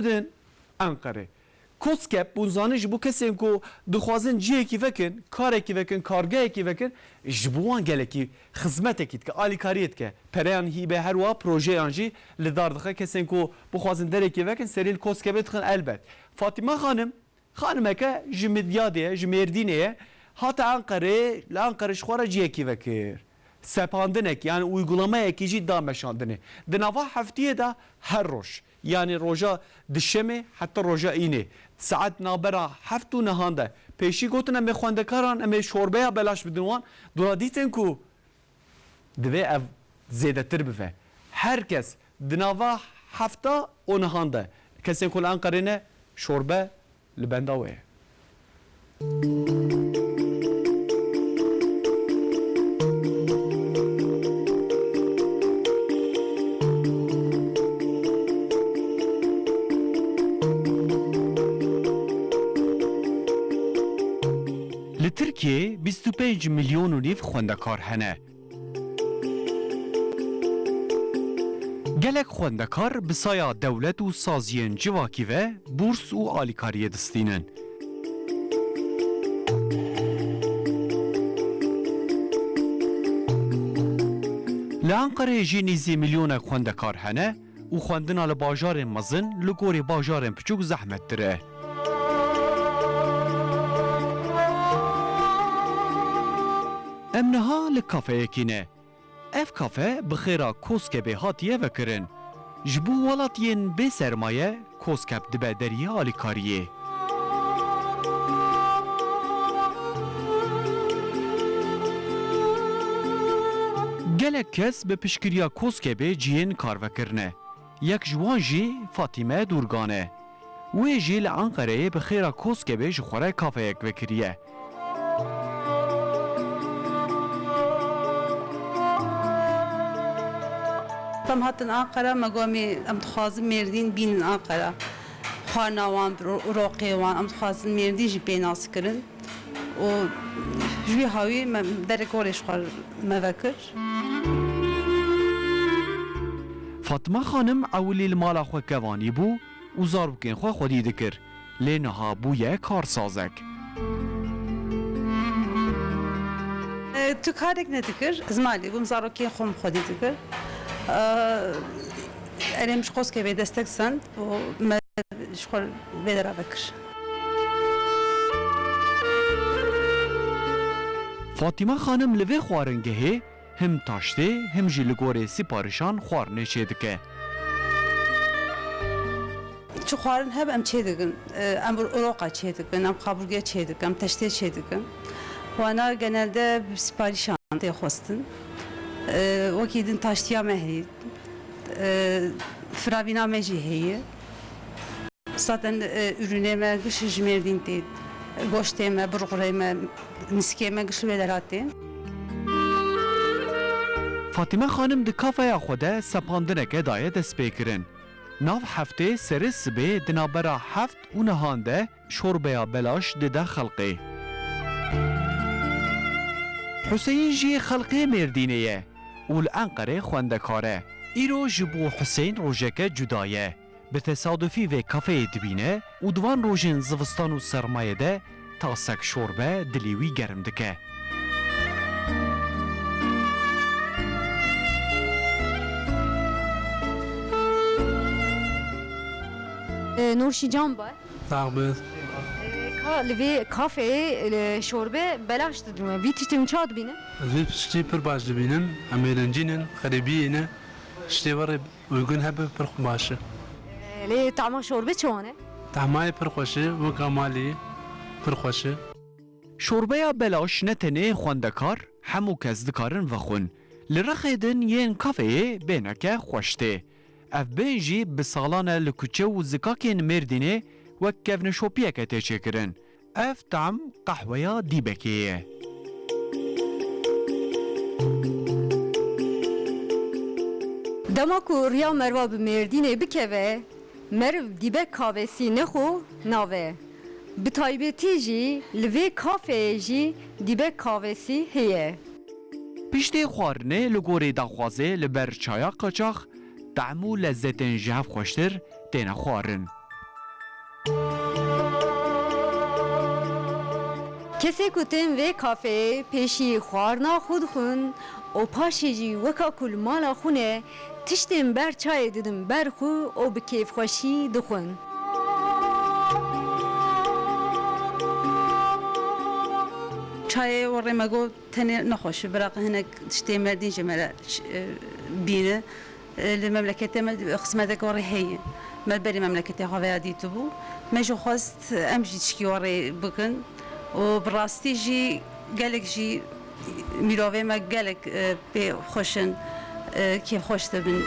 دن انقره کوسکپ بونزانی جبو کسی کو دخوازن جیه کی وکن کاره کی وکن کارگاه کی وکن جبوان گله کی خدمت کیت که آلی کاریت که پریان هیبه هر وا پروژه انجی لدار دخه کسی کو بخوازن دره کی وکن سریل کوسکپت خن البت فاطمه خانم که جمدیاده جمردینه hatta Ankara şuara ciyeki vekir. Sepandinek yani uygulama ekici da meşandine. Dinava haftiyede de her roş. Yani roja dişeme hatta roja ini. Saat nabera haftu nehanda. Peşi gotuna me xwendekaran em şorbaya belaş bidinwan. Dura dîtin ku divê ev zêdetir bive. Herkes dinava hafta o nehanda. Kesên ku li Ankara'yê ne şorbe li benda wê ye. Li Tirkiye 25 milyon û nîv xwendekar hene. Gelek xwendekar bi saya dewlet û saziyên civakî ve bûrs û alîkariyê distînin. Li Ankara'yê jî nîzî milyonek xwendekar hene û xwendina li bajarên mezin li gorî bajarên piçûk zehmettir e. Em niha li kafeyekî ne. Ev kafe bi xêra koskebê hatiye vekirin. Ji bo welatiyên bê sermaye koskep dibe deriya alîkariyê. Gelek kes bi piştgiriya koskebê ciyên kar vekirine. Yek ji wan jî Fatîme Durgan e. Wê jî li Ankara'yê bi xêra koskebê ji xwe re kafeyek vekiriye. Tam hatin Ankara megami em dixwazin Mêrdîn bînin Ankara. Xwarna wan, roqê wan em dixwazin Mêrdîn jî pê nas kirin. û ji wî hawî derek gorê ji xwe me vekir. Fatma xanim ewilî li mala xwe kevanî bû û zarbûkên xwe xwedî dikir. Lê niha bûye karsazek. Tu karek nedikir, izmalî bûm zarokên xwe min xwedî dikir. Erêm ji koskevê destek send û me ji xwe vê dera vekir. Fatîme xanim li vê xwaringehê him taştê him jî li gorê sîparîşan xwarinê çê dike. Çi xwarin heb em çê dikin, em roqa çê dikin, em kaburgê çê dikin, em teştê çê dikin. Wana genelde sîparîşan tê xwestin. Wekî din taştiya me heye, firavîna me jî heye. Zaten ürünê me giş ji Mêrdîn tê, goştê me, burqurê me, miskê me giş li wê derê tê. Fatîme xanim di kafeya xwe de sepandineke daye dest pê kirin. Nav heftê serê sibê di navbera heft û nihan de şorbeya belaş dide xelqê. Hüseyin jî xelqê Mêrdînê ye û li Enqerê xwendekar e. Îro ji bo Hüseyin rojeke cuda ye. Bi tesadüfî vê kafeyê dibîne û divan rojên zivistan û sermayê de tasek şorbe dilê wî germ dike. Nurşican var. Dağbız. Ve kafe şorbe belaş dedim. Bir titim çad bine. Ve pişti pır baş dibinin, Amerincinin, Garibiyine, işte var uygun hep pır başı. Le tama şorbe çoğane. Tahmay pır xoşu ve kamali pır xoşu. Şorbeya belaş ne tenê xwendekar hemû kes dikarin vexwin. Li rexê din yên kafeyê bêneke xweş tê. Ev bên jî bi salan e li kuçe û zikakên Mêrdînê wek kevneşopiyeke tê çêkirin. Ev tam qehweya dîbekê ye. Dema ku riya merva bi Mêrdînê bikeve, merv dîbek kavesî nexo nave. Bi taybetî jî li vê kafeyê jî dîbek kavesî heye. Piştê xwarinê li gorê daxwazê li ber çaya qaçax, طعم و لذتên ji hev xweştir têne xwarin. کسی کو تیم وی کافه پیشی خوارنا خود خون او پاشی جی وکا کل مالا خونه تشتیم بر چای دیدم بر خو او به کیف خوشی دخون چای و رمگو تنه نخوش براق هناك تشتي مردين جمال بينه المملكة ما قسمتك وري هي ما بري مملكة هواي ديتو بو ما جو خواست امجي تشكي وري بكن وبراستي جي قالك جي ميروفي ما قالك بي خوشن كيف خوش تبن